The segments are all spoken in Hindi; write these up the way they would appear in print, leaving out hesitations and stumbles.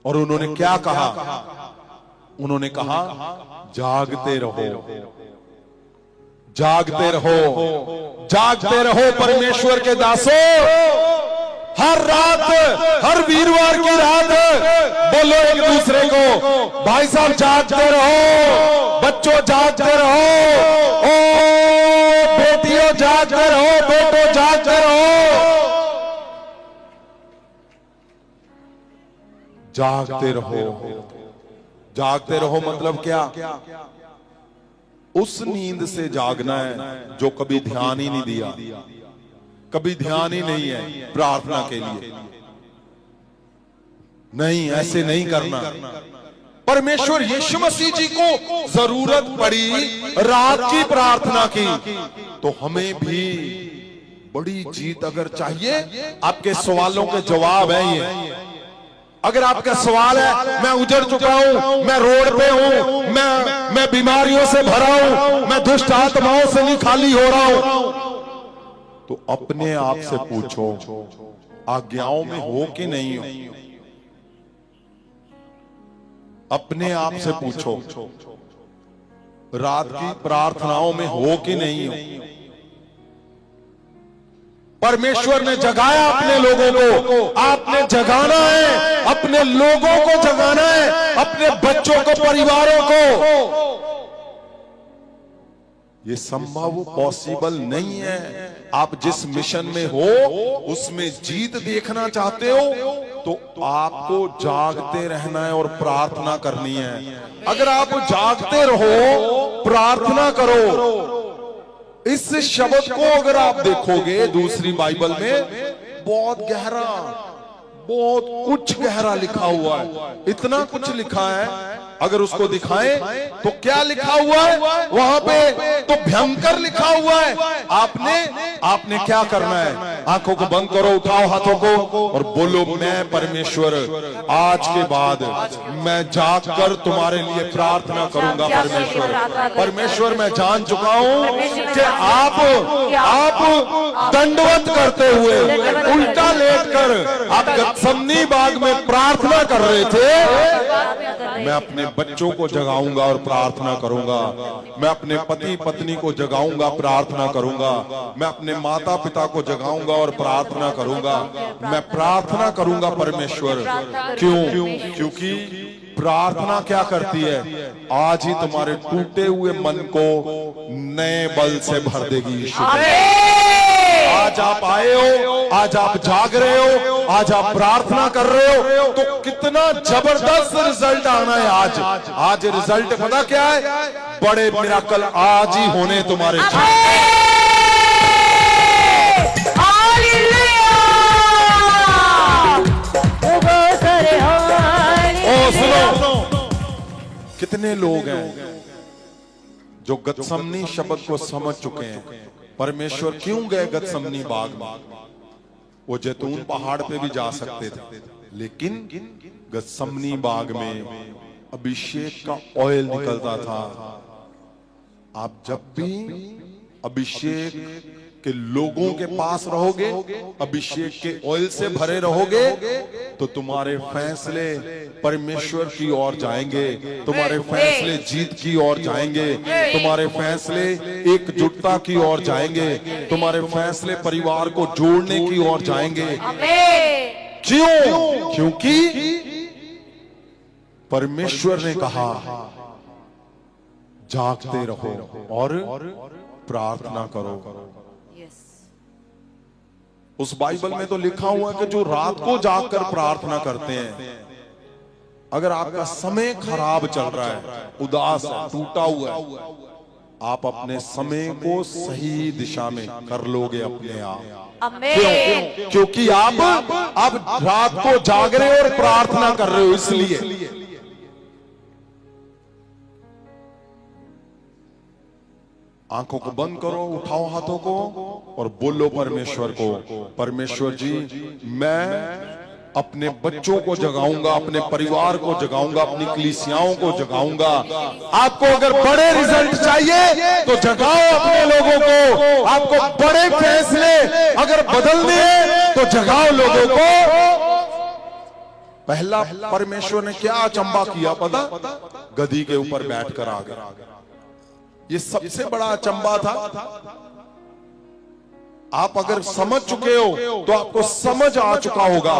और उन्होंने क्या कहा? उन्होंने कहा जागते रहो, जागते रहो, जागते रहो परमेश्वर के दासों। हर रात, हर वीरवार की रात बोलो एक दूसरे को, भाई साहब जागते रहो, बच्चों जागते रहो, ओ बेटियों जागते रहो, बेटो जागते रहो। जागते रहो, जागते रहो मतलब क्या? उस नींद से जागना है जो कभी ध्यान ही नहीं दिया, कभी ध्यान ही नहीं है प्रार्थना के लिए। नहीं, ऐसे नहीं करना। परमेश्वर यीशु मसीह जी को जरूरत पड़ी रात की प्रार्थना की, तो हमें भी बड़ी जीत अगर चाहिए। आपके सवालों के जवाब है ये। अगर आपका सवाल है मैं उजड़ चुका हूं, मैं रोड पे हूं, मैं बीमारियों से भरा हूं, मैं दुष्ट आत्माओं से भी खाली हो रहा हूं, तो अपने आप से पूछो आज्ञाओं में हो कि नहीं हो। अपने आप से पूछो रात की प्रार्थनाओं में हो कि नहीं हो। परमेश्वर ने जगाया अपने लोगों को, आपने जगाना है, अपने लोगों को जगाना है, अपने बच्चों को, परिवारों को। ये संभव पॉसिबल नहीं है। आप जिस मिशन में हो उसमें जीत देखना चाहते हो तो आपको जागते रहना है और प्रार्थना करनी है। अगर आप जागते रहो, प्रार्थना करो। इस शब्द को अगर आप देखोगे दूसरी बाइबल में बहुत गहरा, बहुत कुछ गहरा लिखा हुआ है। इतना कुछ लिखा है, अगर उसको दिखाएं तो क्या लिखा हुआ है वहां पे, तो भयंकर लिखा हुआ है। आपने क्या करना है? आंखों को बंद करो, उठाओ हाथों को और बोलो मैं परमेश्वर आज के बाद मैं जागकर तुम्हारे लिए प्रार्थना करूंगा। परमेश्वर मैं जान चुका हूं कि आप दंडवत करते हुए उल्टा लेटकर आप गत्समनी बाग में प्रार्थना कर रहे थे। मैं अपने बच्चों को जगाऊंगा और प्रार्थना करूंगा। मैं अपने पति पत्नी को जगाऊंगा, प्रार्थना करूंगा। मैं अपने माता पिता को जगाऊंगा और प्रार्थना करूंगा। मैं प्रार्थना करूंगा परमेश्वर। क्यों? क्योंकि प्रार्थना क्या करती है? आज ही तुम्हारे टूटे हुए मन को नए बल से भर देगी यीशु। आज आप आए हो, आज आप जाग रहे हो, आज आप प्रार्थना कर रहे हो, तो कितना जबरदस्त रिजल्ट आना है आज। आज रिजल्ट पता क्या है? बड़े मिराकल आज ही होने तुम्हारे। ओ सुनो, कितने लोग हैं जो गत्समनी शब्द को समझ चुके हैं। परमेश्वर क्यों गए गत्समनी बाग में? वो जैतून पहाड़ पे भी जा सकते थे, लेकिन गत्समनी बाग में अभिषेक का ऑयल निकलता था। आप जब भी अभिषेक के लोगों के पास रहोगे, अभिषेक के ऑयल से भरे रहोगे, तो तुम्हारे फैसले परमेश्वर की ओर जाएंगे, तुम्हारे फैसले जीत की ओर जाएंगे, तुम्हारे फैसले एकजुटता की ओर जाएंगे, तुम्हारे फैसले परिवार को जोड़ने की ओर जाएंगे। क्यों? क्योंकि परमेश्वर ने कहा जागते रहो और प्रार्थना करो। उस बाइबल में तो लिखा हुआ है कि जो रात को जागकर प्रार्थना करते हैं, अगर आपका समय खराब चल रहा है, उदास है, टूटा हुआ है, आप अपने समय को सही दिशा में कर लोगे अपने आप। क्यों? क्योंकि आप रात को जाग रहे हो और प्रार्थना कर रहे हो, इसलिए। आंखों को बंद करो, उठाओ हाथों को और बोलो परमेश्वर को, परमेश्वर जी मैं अपने बच्चों को जगाऊंगा, अपने परिवार को जगाऊंगा, अपनी कलीसियाओं को जगाऊंगा। आपको अगर बड़े रिजल्ट चाहिए तो जगाओ अपने लोगों को। आपको बड़े फैसले अगर बदलने हैं तो जगाओ लोगों को। पहला परमेश्वर ने क्या अचंबा किया पता? गधी के ऊपर बैठकर आ गया। ये सबसे बड़ा अचंबा था। आप अगर समझ चुके हो तो आपको समझ आ चुका होगा,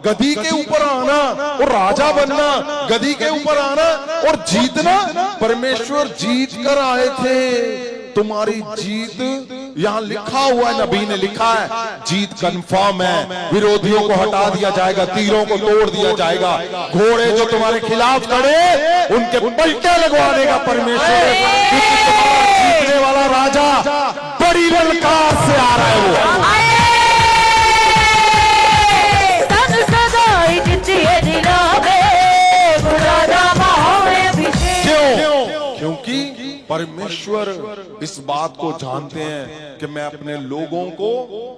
गधी के ऊपर आना और राजा बनना, गधी के ऊपर आना और जीतना। परमेश्वर जीत कर आए थे। तुम्हारी जीत यहां लिखा हुआ है, नबी ने लिखा है, जीत कंफर्म है। विरोधियों को हटा दिया जाएगा, तीरों को तोड़ दिया जाएगा, घोड़े जो तुम्हारे खिलाफ खड़े उनके पलटे लगवाने का परमेश्वर जीतने वाला राजा बड़ी ललकार से आ रहा है। वो क्यों? क्योंकि परमेश्वर इस बात को जानते हैं कि मैं अपने लोगों को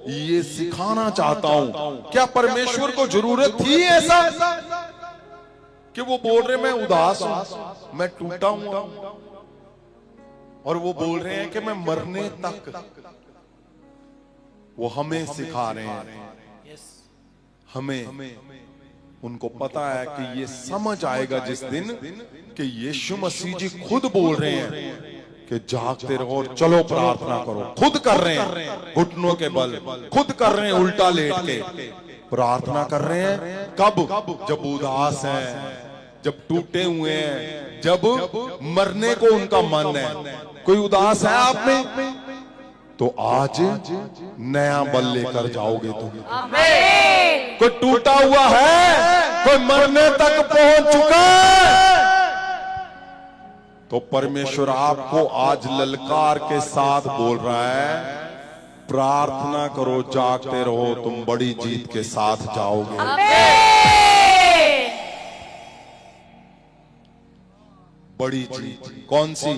ये सिखाना चाहता हूं। क्या परमेश्वर को जरूरत थी ऐसा कि वो बोल रहे मैं उदास हूं, मैं टूटा हूं, और वो बोल रहे हैं कि मैं मरने तक? वो हमें सिखा रहे हैं। हमें उनको पता है कि ये समझ आएगा जिस दिन कि यीशु मसीह जी खुद बोल रहे हैं कि जागते रहो और चलो प्रार्थना करो। खुद कर रहे हैं घुटनों के बल, खुद कर रहे हैं उल्टा लेट के प्रार्थना कर रहे हैं। कब? जब उदास हैं, जब टूटे हुए हैं, जब मरने को उनका मन है। कोई उदास है आप में तो आज नया बल लेकर जाओगे तुम। कोई टूटा हुआ है, कोई मरने तक पहुंच चुका है, तो परमेश्वर आपको आज ललकार के साथ बोल रहा है, प्रार्थना करो, जागते रहो, तुम बड़ी जीत के साथ जाओगे। बड़ी जीत कौन सी?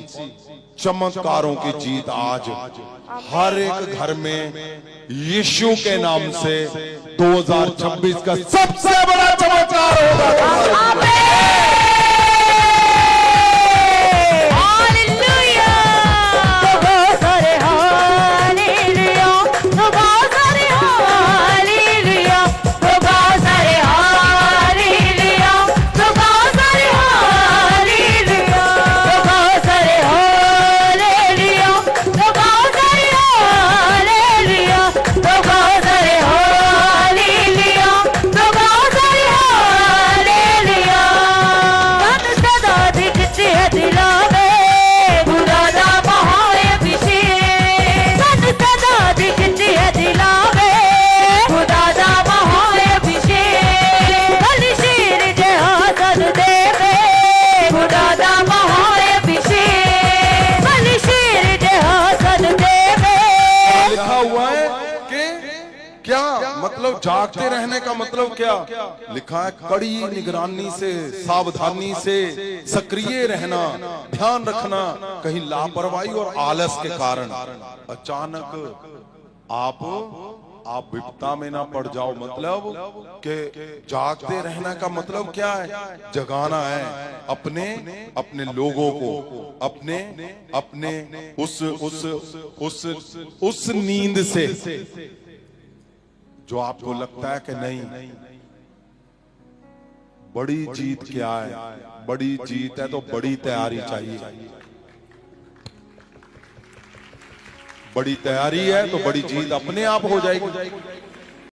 चमत्कारों की जीत। आज हर एक घर में यीशु के नाम से 2026 का सबसे बड़ा चमत्कार होगा। मतलब जागते रहने का मतलब क्या लिखा है? कड़ी निगरानी से, सावधानी से सक्रिय रहना, ध्यान रखना, कहीं लापरवाही और आलस के कारण अचानक आप विपदा में ना पड़ जाओ। मतलब कि जागते रहना का मतलब क्या है? जगाना है अपने लोगों को, अपने उस नींद से जो आपको लगता है कि नहीं। बड़ी जीत क्या है? बड़ी जीत है तो बड़ी तैयारी चाहिए। बड़ी तैयारी है तो बड़ी जीत अपने आप हो जाएगी।